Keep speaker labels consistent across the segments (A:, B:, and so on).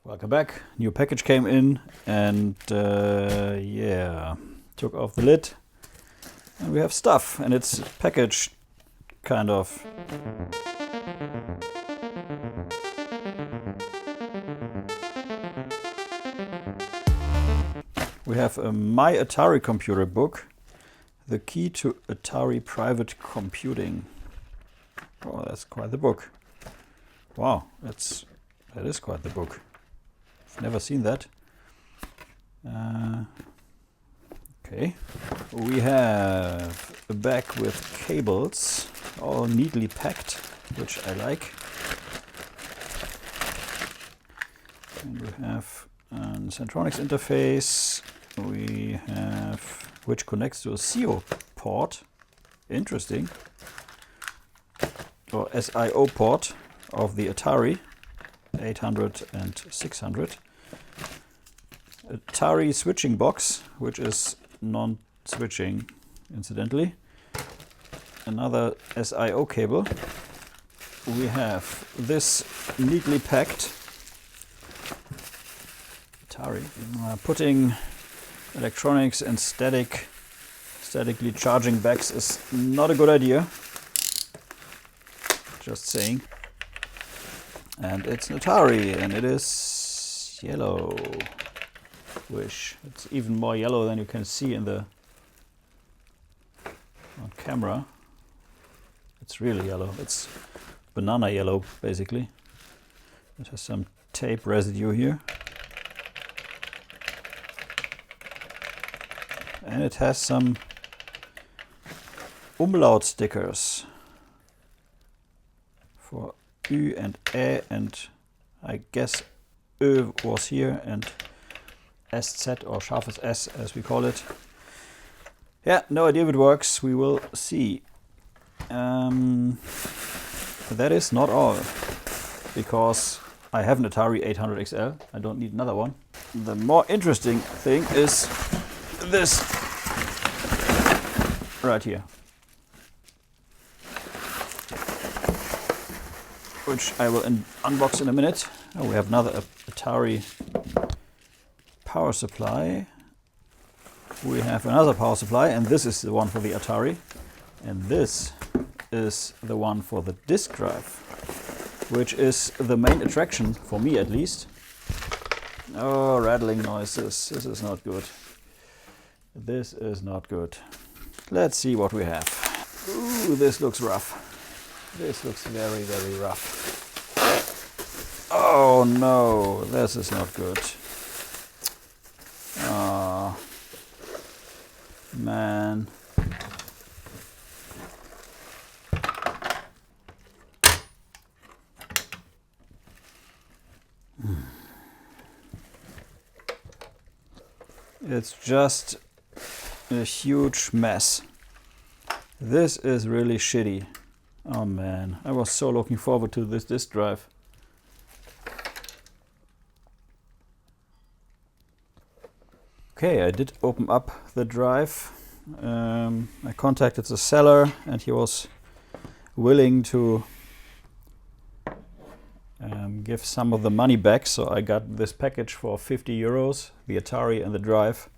A: Welcome back. New package came in and yeah, took off the lid and we have stuff and it's packaged kind of. We have a My Atari Computer book, The Key to Atari Private Computing. Oh, that's quite the book. Wow, that is quite the book. I've never seen that. Okay, we have a bag with cables, all neatly packed, which I like. And we have a Centronics interface. We have which connects to a SIO port. Interesting. Or SIO port of the Atari 800 and 600. Atari switching box, which is non-switching, incidentally. Another SIO cable. We have this neatly packed Atari. Putting electronics in statically charging bags is not a good idea. Just saying. And it's an Atari, and it is yellow. Wish it's even more yellow than you can see in the on camera. It's really yellow. It's banana yellow, basically. It has some tape residue here. And it has some umlaut stickers for Ü and Ä, and I guess Ö was here, and SZ or scharfes S as we call it. Yeah, no idea if it works. We will see. That is not all, because I have an Atari 800 XL. I don't need another one. The more interesting thing is this right here, which I will unbox in a minute. Oh, we have another Atari power supply. We have another power supply, and this is the one for the Atari, and this is the one for the disk drive, which is the main attraction for me, at least. Oh, rattling noises. This is not good. This is not good. Let's see what we have. Ooh, this looks rough. This looks very, very rough. Oh no, this is not good. Oh, man. It's just a huge mess. This is really shitty. Oh man, I was so looking forward to this disk drive. Okay, I did open up the drive. I contacted the seller and he was willing to give some of the money back, so I got this package for 50 euros, the Atari and the drive,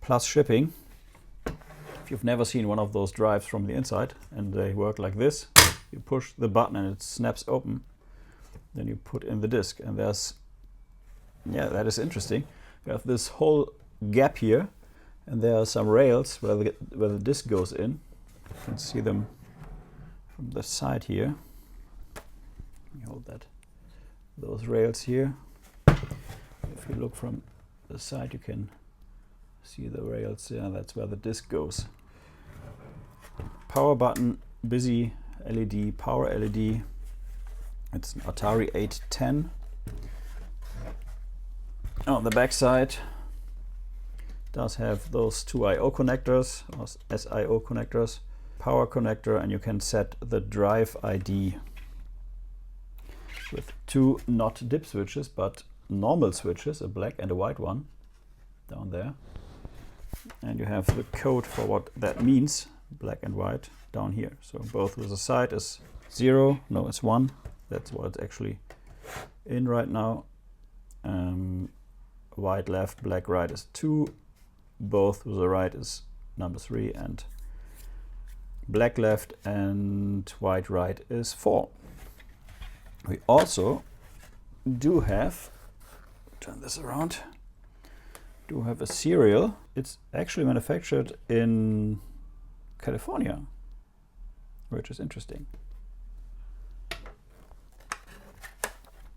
A: plus shipping. If you've never seen one of those drives from the inside, and they work like this, you push the button and it snaps open, then you put in the disk, and there's, yeah, that is interesting. You have this whole gap here, and there are some rails where the disk goes in. You can see them from the side here. Let me hold that. Those rails here. If you look from the side, you can see the rails. Yeah, that's where the disk goes. Power button, busy LED, power LED. It's an Atari 810. On the back side, does have those two I/O connectors, or SIO connectors, power connector, and you can set the drive ID with two not dip switches but normal switches, a black and a white one down there, and you have the code for what that means, black and white, down here. So both with the side is 0, no, it's 1. That's what it's actually in right now. white left, black right is 2. Both to the right is number 3, and black left and white right is 4. We also do have, turn this around, do have a serial. It's actually manufactured in California, which is interesting.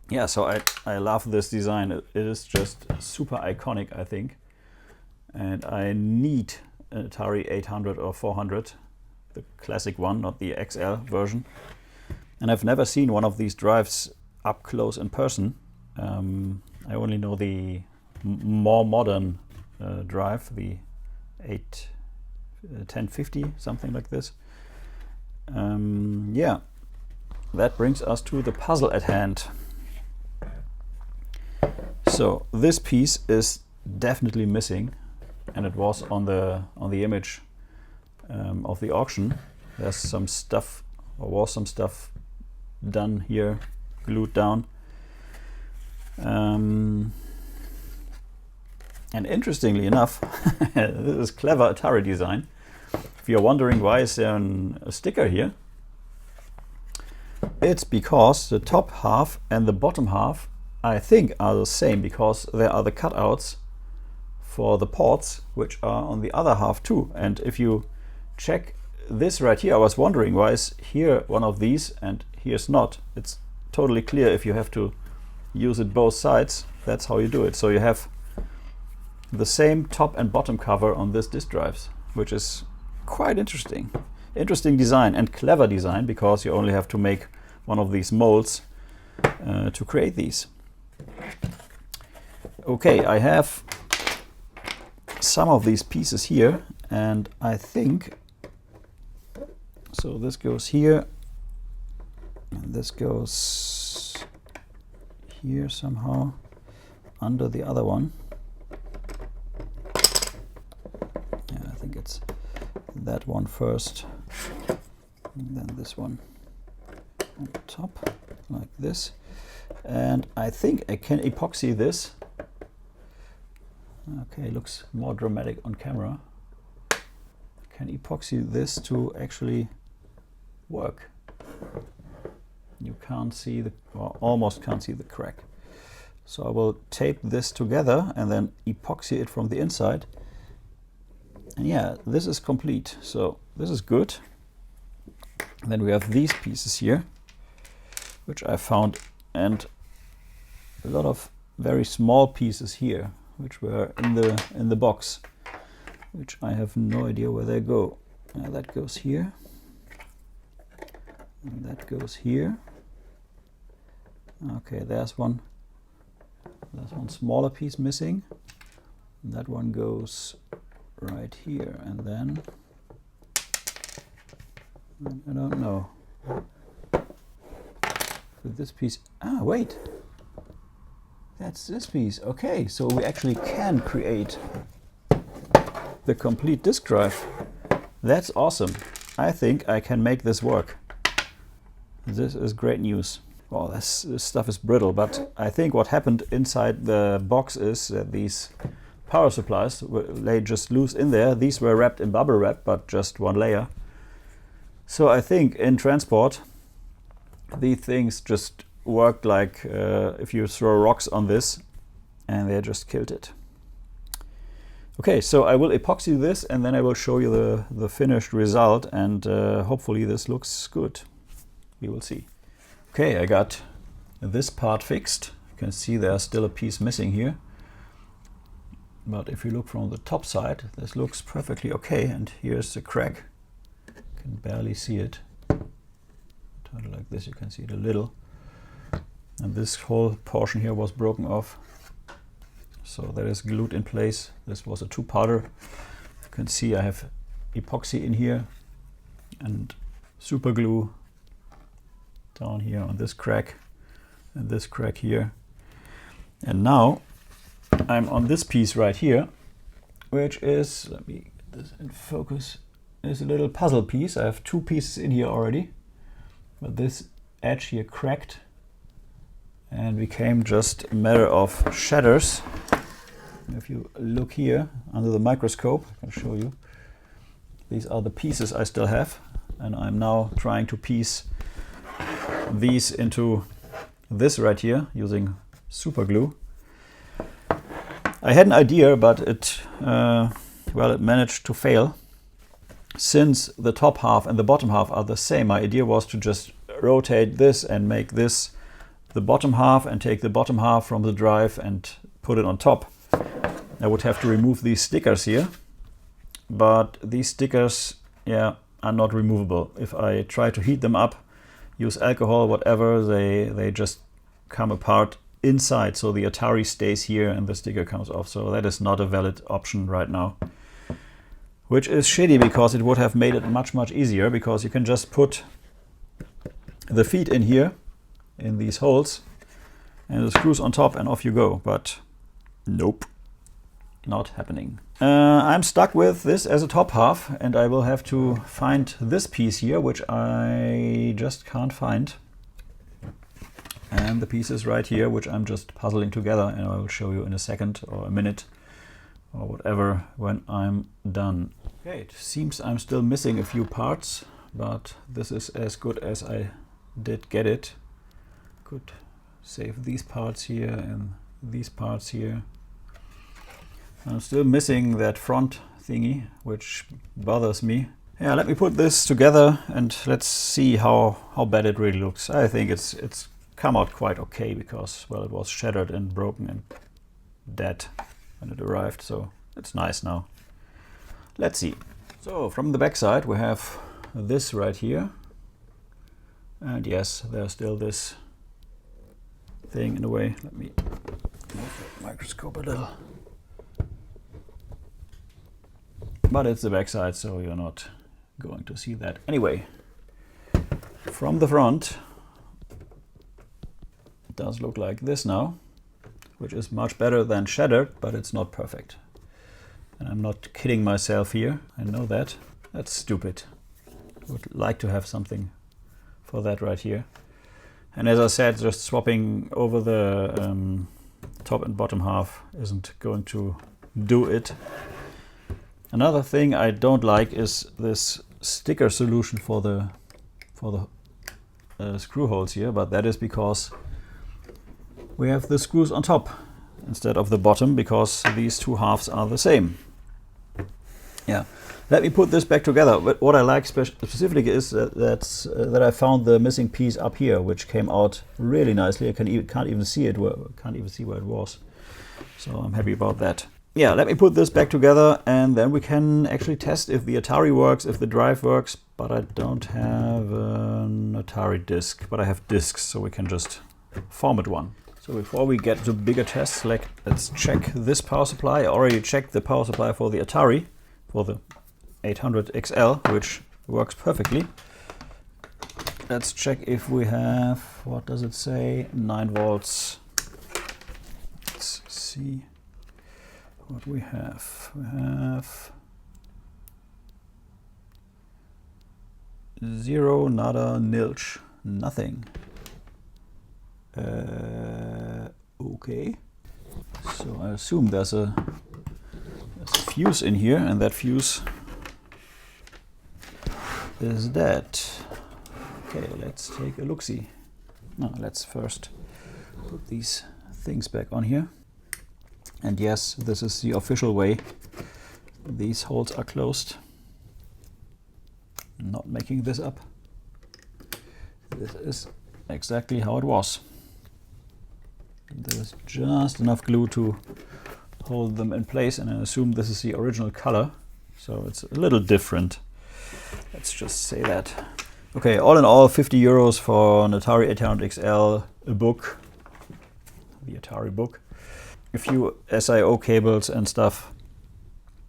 A: Yeah, so I love this design. It is just super iconic, I think. And I need an Atari 800 or 400, the classic one, not the XL version. And I've never seen one of these drives up close in person. I only know the more modern drive, the 1050, something like this. Yeah, that brings us to the puzzle at hand. So this piece is definitely missing, and it was on the image of the auction. There's some stuff, or was some stuff done here, glued down. And interestingly enough, this is clever Atari design. If you're wondering why is there a sticker here, it's because the top half and the bottom half, I think, are the same, because there are the cutouts for the ports, which are on the other half too. And if you check this right here, I was wondering why is here one of these and here's not. It's totally clear if you have to use it both sides. That's how you do it. So you have the same top and bottom cover on this disk drives, which is quite interesting. Interesting design and clever design, because you only have to make one of these molds to create these. Okay, I have some of these pieces here, and I think, so this goes here, and this goes here somehow under the other one. Yeah, I think it's that one first, and then this one on top, like this. And I think I can epoxy this. Okay, looks more dramatic on camera. Can epoxy this to actually work. You can't see the, or almost can't see the crack. So I will tape this together and then epoxy it from the inside. And yeah, this is complete. So this is good. And then we have these pieces here, which I found, and a lot of very small pieces here, which were in the box, which I have no idea where they go. That goes here, and that goes here. Okay, there's one smaller piece missing. And that one goes right here, and then I don't know. With this piece, wait, that's this piece. Okay, so we actually can create the complete disk drive. That's awesome. I think I can make this work. This is great news. Well, this stuff is brittle, but I think what happened inside the box is that these power supplies lay just loose in there. These were wrapped in bubble wrap, but just one layer. So I think in transport, these things just worked like if you throw rocks on this, and they just killed it. Okay, so I will epoxy this, and then I will show you the finished result, and hopefully this looks good. We will see. Okay, I got this part fixed. You can see there's still a piece missing here. But if you look from the top side, this looks perfectly okay, and here's the crack. You can barely see it. Turn it like this, you can see it a little. And this whole portion here was broken off. So that is glued in place. This was a two-parter. You can see I have epoxy in here and super glue down here on this crack and this crack here. And now I'm on this piece right here, which is, let me get this in focus, is a little puzzle piece. I have two pieces in here already, but this edge here cracked, and became just a matter of shatters. If you look here under the microscope, I can show you. These are the pieces I still have, and I'm now trying to piece these into this right here using super glue. I had an idea, but it managed to fail. Since the top half and the bottom half are the same, my idea was to just rotate this and make this the bottom half and take the bottom half from the drive and put it on top. I would have to remove these stickers here, but these stickers, yeah, are not removable. If I try to heat them up, use alcohol, whatever, they just come apart inside, so the Atari stays here and the sticker comes off. So that is not a valid option right now, which is shitty because it would have made it much easier, because you can just put the feet in here in these holes and the screws on top and off you go. But nope, not happening. I'm stuck with this as a top half, and I will have to find this piece here, which I just can't find. And the pieces right here, which I'm just puzzling together, and I will show you in a second or a minute or whatever when I'm done. Okay, it seems I'm still missing a few parts, but this is as good as I did get it. Could save these parts here and these parts here. I'm still missing that front thingy, which bothers me. Yeah, let me put this together and let's see how bad it really looks. I think it's come out quite okay, because, well, it was shattered and broken and dead when it arrived, so it's nice now. Let's see. So from the back side we have this right here, and yes, there's still this thing in the way. Let me move the microscope a little. But it's the back side, so you're not going to see that. Anyway, from the front it does look like this now, which is much better than shattered, but it's not perfect. And I'm not kidding myself here, I know that. That's stupid. I would like to have something for that right here. And as I said, just swapping over the top and bottom half isn't going to do it. Another thing I don't like is this sticker solution for the screw holes here, but that is because we have the screws on top instead of the bottom, because these two halves are the same. Yeah, let me put this back together. But what I like specifically is that I found the missing piece up here, which came out really nicely. I can't even see it. Can't even see where it was. So I'm happy about that. Yeah, let me put this back together, and then we can actually test if the Atari works, if the drive works. But I don't have an Atari disk, but I have disks, so we can just format one. So before we get to bigger tests, let's check this power supply. I already checked the power supply for the Atari, for the 800 XL, which works perfectly. Let's check if we have, what does it say? 9 volts. Let's see what we have. We have 0, nada, nilch, nothing. Okay. So I assume there's a fuse in here, and that fuse is dead. Okay, let's take a look-see. No, let's first put these things back on here. And yes, this is the official way. These holes are closed. I'm not making this up. This is exactly how it was. There's just enough glue to hold them in place, and I assume this is the original color, so it's a little different. Let's just say that. Okay, all in all, 50 euros for an Atari 800 XL, a book, the Atari book, a few SIO cables and stuff.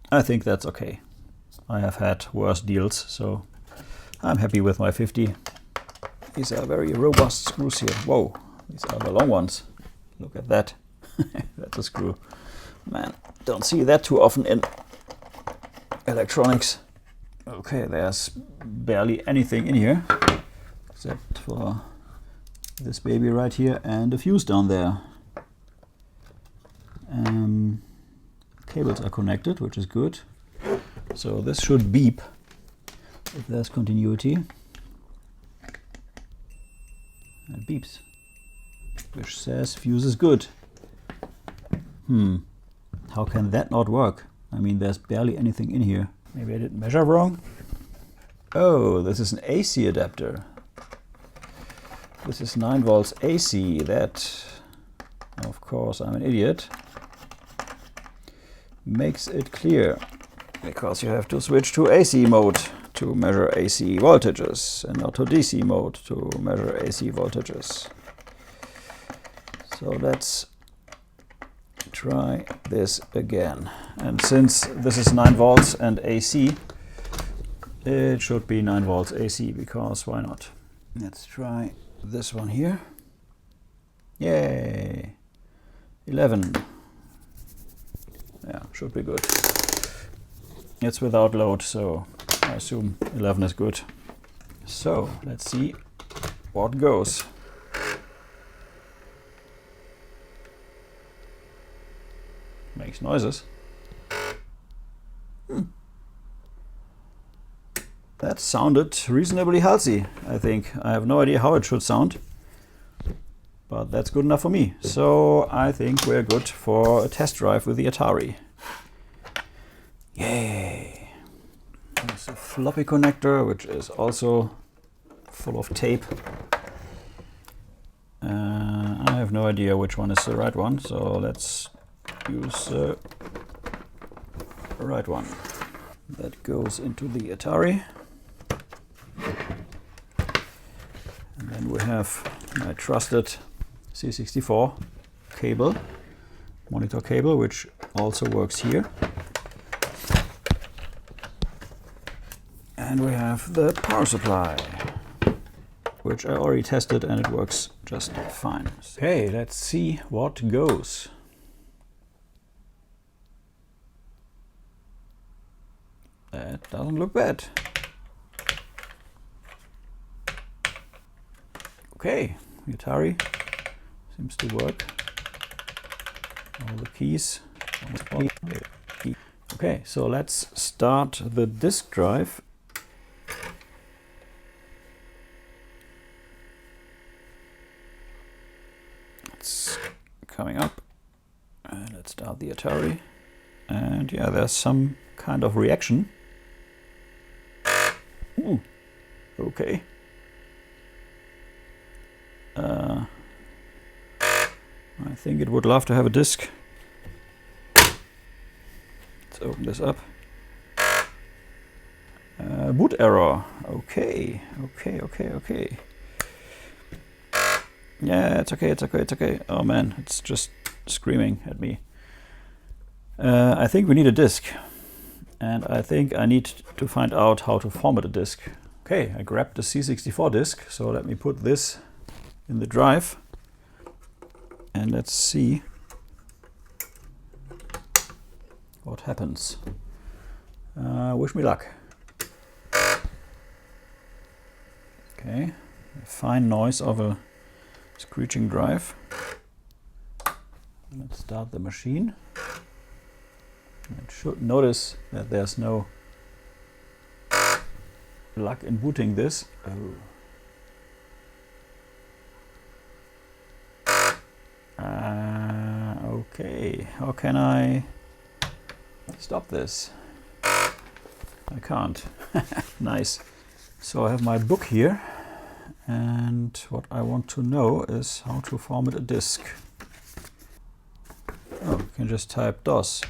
A: I think that's okay. I have had worse deals, so I'm happy with my 50. These are very robust screws here. Whoa, these are the long ones. Look at that. That's a screw. Man, don't see that too often in electronics. Okay, there's barely anything in here except for this baby right here and a fuse down there. Cables are connected, which is good. So this should beep if there's continuity. It beeps, which says fuse is good. How can that not work? I mean, there's barely anything in here. Maybe I didn't measure wrong. Oh, this is an AC adapter. This is 9 volts AC. That, of course, I'm an idiot. Makes it clear, because you have to switch to AC mode to measure AC voltages and not to DC mode to measure AC voltages. So let's try this again. And since this is 9 volts and AC, it should be 9 volts AC, because why not? Let's try this one here. Yay! 11. Yeah, should be good. It's without load, so I assume 11 is good. So let's see what goes. Makes noises. That sounded reasonably healthy, I think. I have no idea how it should sound, but that's good enough for me. So I think we're good for a test drive with the Atari. Yay! There's a floppy connector, which is also full of tape. I have no idea which one is the right one, so let's use the right one. That goes into the Atari. And then we have my trusted C64 cable, monitor cable, which also works here. And we have the power supply, which I already tested and it works just fine. Okay, let's see what goes. That doesn't look bad. Okay, the Atari seems to work. All the keys. Okay, so let's start the disk drive. It's coming up. Let's start the Atari. And yeah, there's some kind of reaction. Ooh, okay. I think it would love to have a disk. Let's open this up. Boot error. Okay. Yeah, it's okay. Oh man, it's just screaming at me. I think we need a disk. And I think I need to find out how to format a disk. Okay, I grabbed the C64 disk, so let me put this in the drive. And let's see what happens. Wish me luck. Okay, a fine noise of a screeching drive. Let's start the machine. It should notice that there's no luck in booting this. Oh. Okay, how can I stop this? I can't. Nice. So I have my book here, and what I want to know is how to format a disk. Oh, you can just type DOS.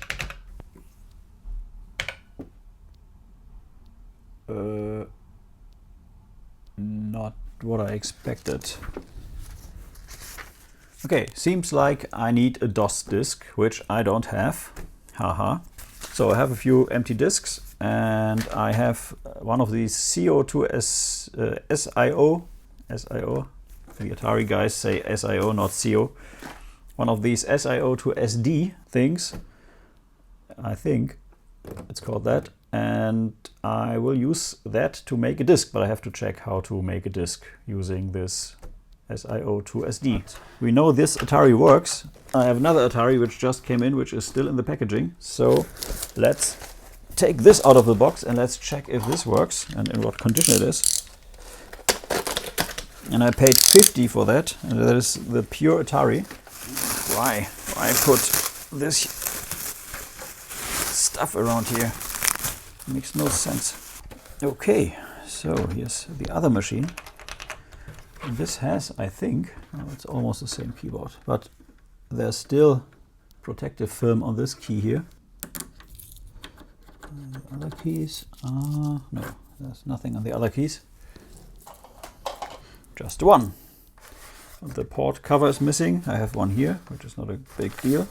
A: Not what I expected. Okay, seems like I need a DOS disk, which I don't have. Haha. So I have a few empty disks, and I have one of these SIO. The Atari guys say SIO, not CO. One of these SIO to SD things. I think it's called that. And I will use that to make a disk, but I have to check how to make a disk using this SIO2SD. We know this Atari works. I have another Atari which just came in, which is still in the packaging. So let's take this out of the box and let's check if this works and in what condition it is. And I paid 50 for that, and that is the pure Atari. Why put this stuff around here? Makes no sense. Okay, so here's the other machine. And this has, I think, well, it's almost the same keyboard, but there's still protective film on this key here. And the other keys are, no, there's nothing on the other keys. Just one. The port cover is missing. I have one here, which is not a big deal.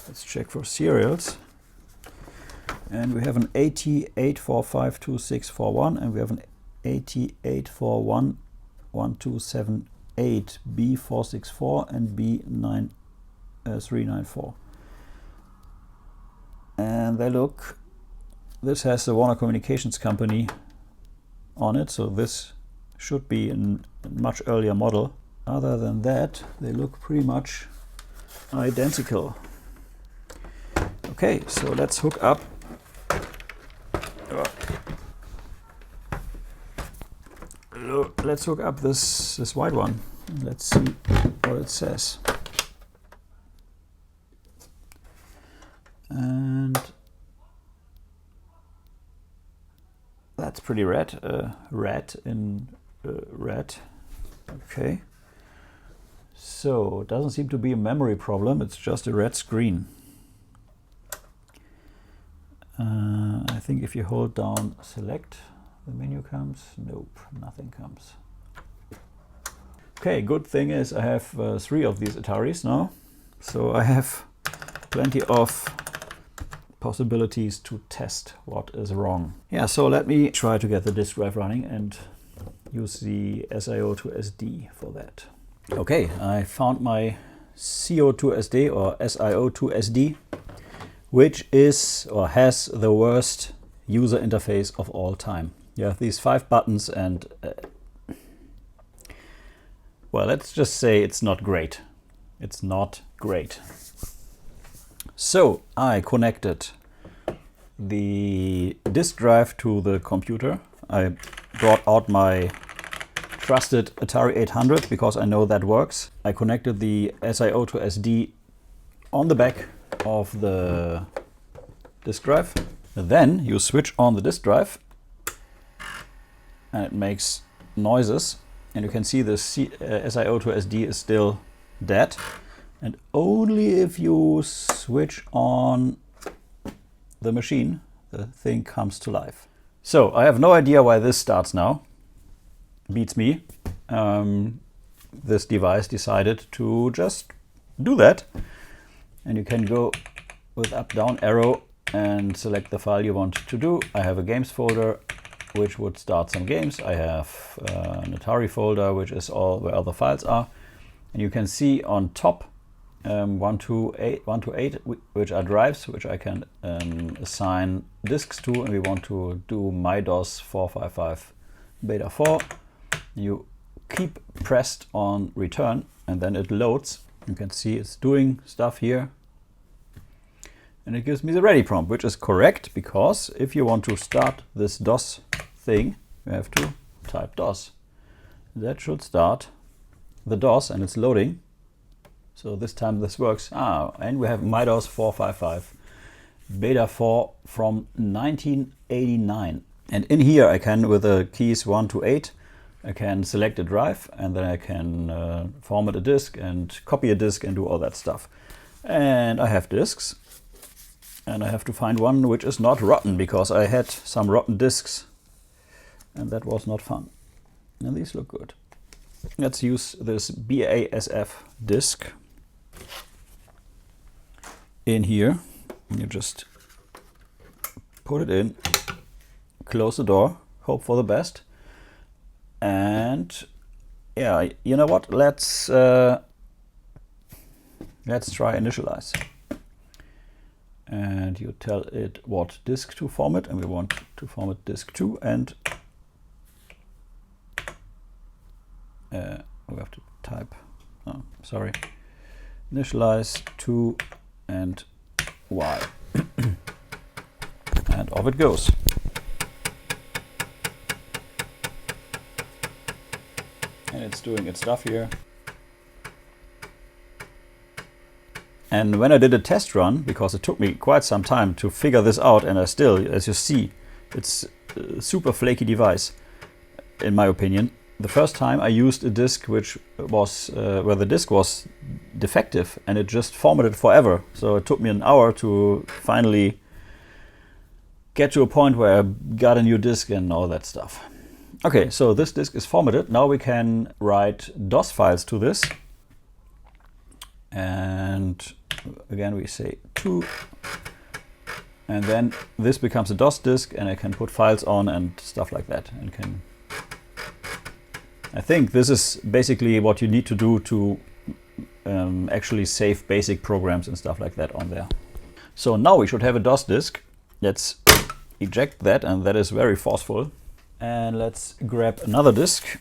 A: Let's check for serials. And we have an AT8452641 and we have an AT8411278 B464 and B394. And they look, this has the Warner Communications Company on it, so this should be a much earlier model. Other than that, they look pretty much identical. Okay, so let's hook up. Let's hook up this white one. Let's see what it says. And that's pretty red. Red in red. Okay. So it doesn't seem to be a memory problem. It's just a red screen. I think if you hold down select, the menu comes. Nope, nothing comes. Okay, good thing is I have 3 of these Ataris now, so I have plenty of possibilities to test what is wrong. Yeah, so let me try to get the disk drive running and use the SIO2SD for that. Okay, I found my CO2SD or SIO2SD, which is or has the worst user interface of all time. You have these 5 buttons and well, let's just say it's not great. It's not great. So I connected the disk drive to the computer. I brought out my trusted Atari 800 because I know that works. I connected the SIO2SD on the back of the disk drive. Then you switch on the disk drive and it makes noises, and you can see the SIO2SD is still dead, and only if you switch on the machine the thing comes to life. So I have no idea why this starts now. Beats me. This device decided to just do that, and you can go with up down arrow and select the file you want to do. I have a games folder which would start some games. I have an Atari folder which is all where all the files are, and you can see on top 1 to 8, which are drives which I can assign disks to, and we want to do MyDOS 455 beta 4. You keep pressed on return and then it loads. You can see it's doing stuff here, and it gives me the ready prompt, which is correct, because if you want to start this DOS thing, you have to type DOS. That should start the DOS, and it's loading. So this time this works. And we have MyDOS 455 beta 4 from 1989. And in here I can, with the keys 1 to 8, I can select a drive, and then I can format a disk and copy a disk and do all that stuff. And I have disks, and I have to find one which is not rotten, because I had some rotten disks and that was not fun. And these look good. Let's use this BASF disk in here. You just put it in, close the door, hope for the best. And yeah, you know what? Let's try initialize. And you tell it what disk to format, and we want to format disk 2, and we have to type. Oh, sorry. Initialize to and Y. And off it goes. And it's doing its stuff here. And when I did a test run, because it took me quite some time to figure this out, and I still, as you see, it's a super flaky device, in my opinion. The first time I used a disk which was, where the disk was defective, and it just formatted forever. So it took me an hour to finally get to a point where I got a new disk and all that stuff. Okay, so this disk is formatted. Now we can write DOS files to this. And again we say to, and then this becomes a DOS disk, and I can put files on and stuff like that. And can, I think this is basically what you need to do to actually save basic programs and stuff like that on there. So now we should have a DOS disk. Let's eject that, and that is very forceful. And let's grab another disk.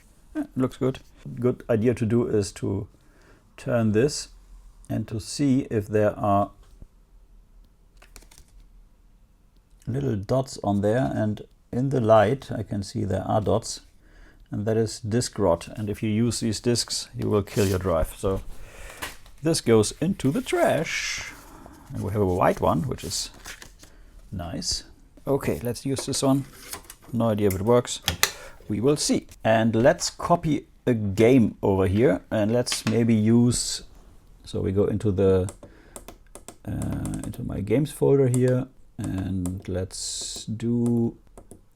A: Looks good. Good idea to do is to turn this and to see if there are little dots on there, and in the light I can see there are dots, and that is disk rot, and if you use these disks you will kill your drive. So this goes into the trash, and we have a white one, which is nice. Okay, let's use this one. No idea if it works. We will see. And let's copy a game over here, and let's maybe use, so we go into the into my games folder here, and let's do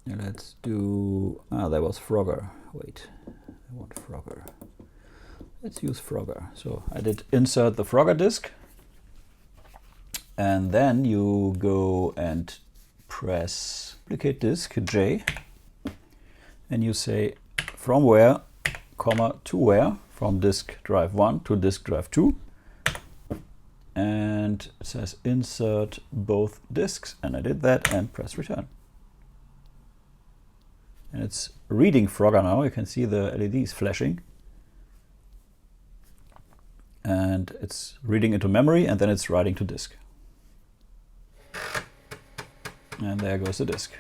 A: there was Frogger. Wait, I want Frogger. Let's use Frogger. So I did insert the Frogger disk, and then you go and press duplicate disk J, and you say from where, comma, to where, from disk drive 1 to disk drive 2, and it says insert both disks, and I did that, and press return. And it's reading Frogger now. You can see the LEDs flashing, and it's reading into memory, and then it's writing to disk. And there goes the disk.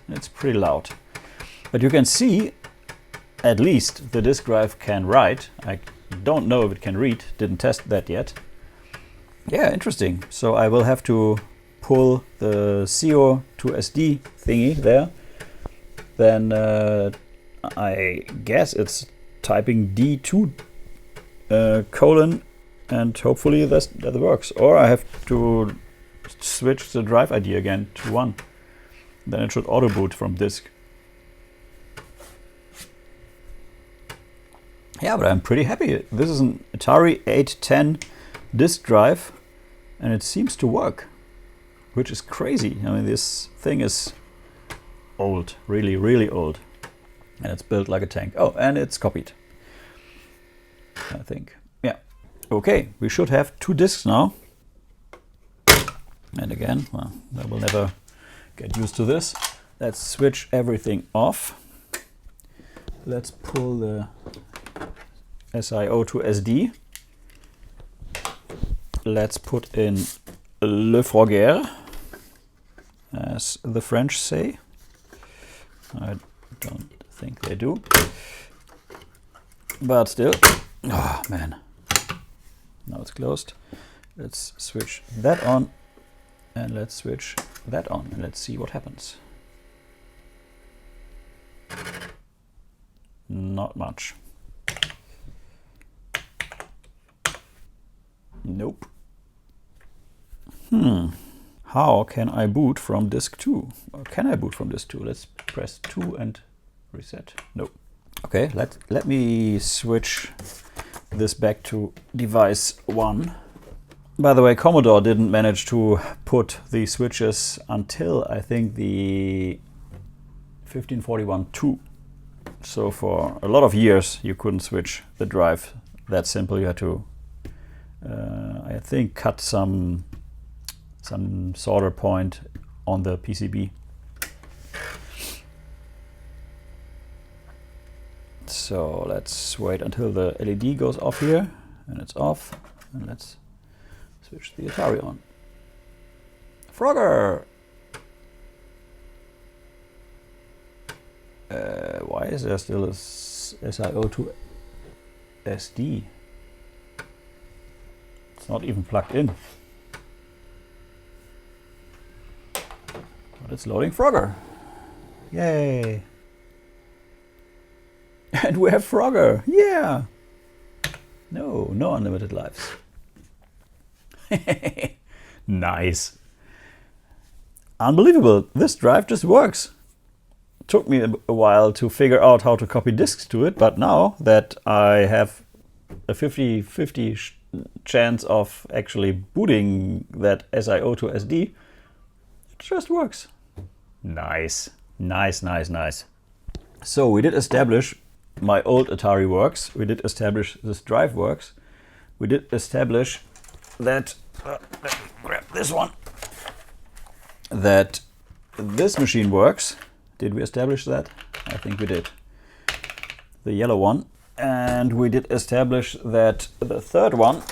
A: It's pretty loud. But you can see at least the disk drive can write. I don't know if it can read, didn't test that yet. Yeah, interesting. So I will have to pull the CO to SD thingy there. Then I guess it's typing D2 colon, and hopefully that works. Or I have to switch the drive ID again to 1. Then it should auto boot from disk. Yeah, but I'm pretty happy. This is an Atari 810 disk drive, and it seems to work, which is crazy. I mean, this thing is old, really, really old, and it's built like a tank. Oh, and it's copied, I think. Yeah. Okay, we should have 2 disks now. And again, well, I will never get used to this. Let's switch everything off. Let's pull the SIO to SD. Let's put in Le Frogger, as the French say. I don't think they do. But still. Oh, man. Now it's closed. Let's switch that on. And let's switch that on, and let's see what happens. Not much. Nope. How can I boot from disk 2? Or can I boot from disk 2? Let's press 2 and reset. Nope. Okay, let me switch this back to device 1. By the way, Commodore didn't manage to put the switches until, I think, the 1541-2. So for a lot of years you couldn't switch the drive that simple. You had to, I think, cut some solder point on the PCB. So let's wait until the LED goes off here, and it's off, and let's switch the Atari on. Frogger! Why is there still a SIO to SD? It's not even plugged in. But it's loading Frogger. Yay! And we have Frogger! Yeah! No unlimited lives. Nice. Unbelievable. This drive just works. It took me a while to figure out how to copy disks to it, but now that I have a 50-50 chance of actually booting that SIO to SD, it just works. Nice. Nice, nice, nice. So we did establish my old Atari works. We did establish this drive works. We did establish that, let me grab this one, that this machine works. Did we establish that? I think we did. The yellow one. And we did establish that the third one,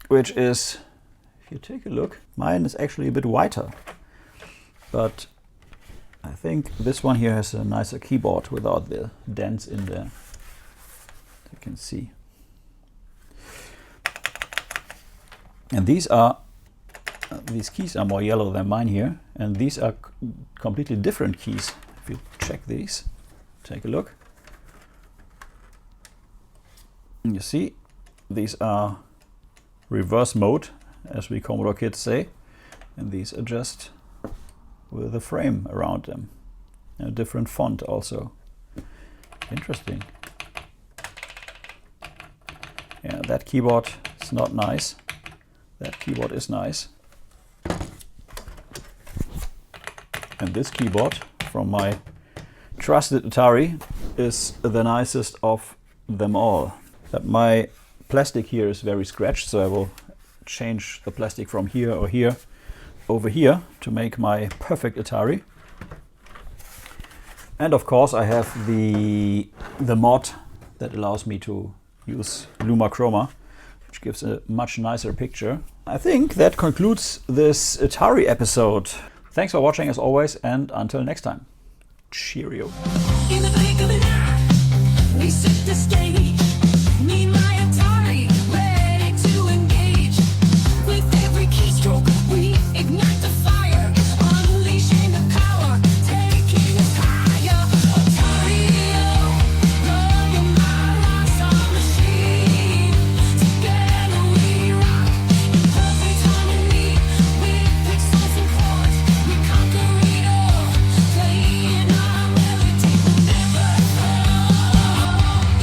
A: which is, if you take a look, mine is actually a bit whiter. But I think this one here has a nicer keyboard without the dents in there. You can see. And these keys are more yellow than mine here, and these are completely different keys. If you check these, take a look. And you see, these are reverse mode, as we Commodore kids say, and these are just with a frame around them. A different font also. Interesting. Yeah, that keyboard is not nice. That keyboard is nice. And this keyboard from my trusted Atari is the nicest of them all. But my plastic here is very scratched, so I will change the plastic from here or here over here to make my perfect Atari. And of course I have the mod that allows me to use Luma Chroma, which gives a much nicer picture. I think that concludes this Atari episode. Thanks for watching as always, and until next time. Cheerio.
B: In the blink of an eye, we set the stage. Me, my Atari, ready to engage. With every keystroke, we ignite the fire, unleashing the power, taking us higher. Atari, love your mind, our machine. Together we rock in perfect harmony. With pixels and chords, we conquer it all. Playing our melody will never fall.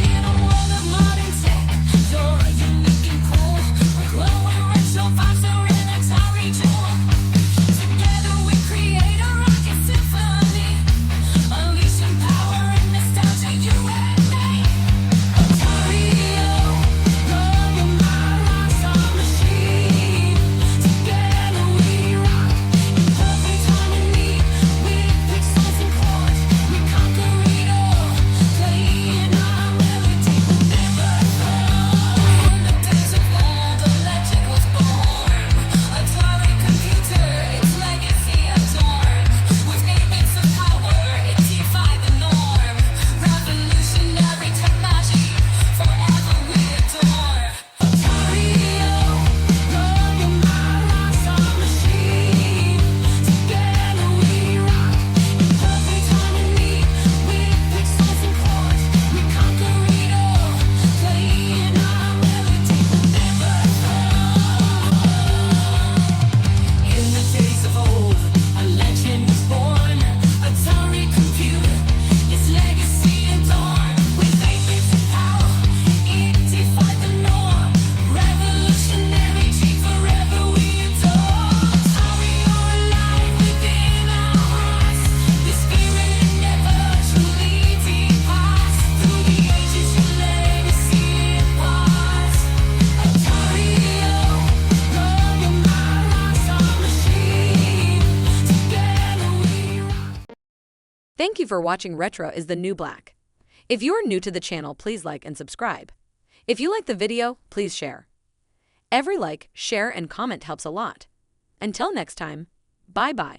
B: In a world of modern tech, you're unique and cool. We're glowing retro vibes are in Atari tool. Together we create a rocket symphony, unleashing power and nostalgia, you and me. Atari, love your mind, our machine. Together we rock in perfect harmony. With pixels and chords, we conquer it all. Playing our melody will never fall. In the days of old, the legend was born. Atari computer, its legacy adorned. With inmates of power, it defied the norm. Revolutionary technology, forever we adore. Atari, love your mind, our machine. Together we rock in perfect harmony. With pixels and chords, we conquer it all. Playing our melody will never fall. In the days of old, a legend was born. Atari computer, its legacy adorned. With 8 bits of power, it defied the norm. Revolutionary, forever we adore. Atari, you're alive within our hearts. The spirit never truly departs. Through the ages, your legacy imparts. Atari, love your mind, our machine. Together we rock.
C: Thank you for watching Retro is the New Black. If you're new to the channel, please like and subscribe. If you like the video, please share. Every like, share, and comment helps a lot. Until next time, bye-bye.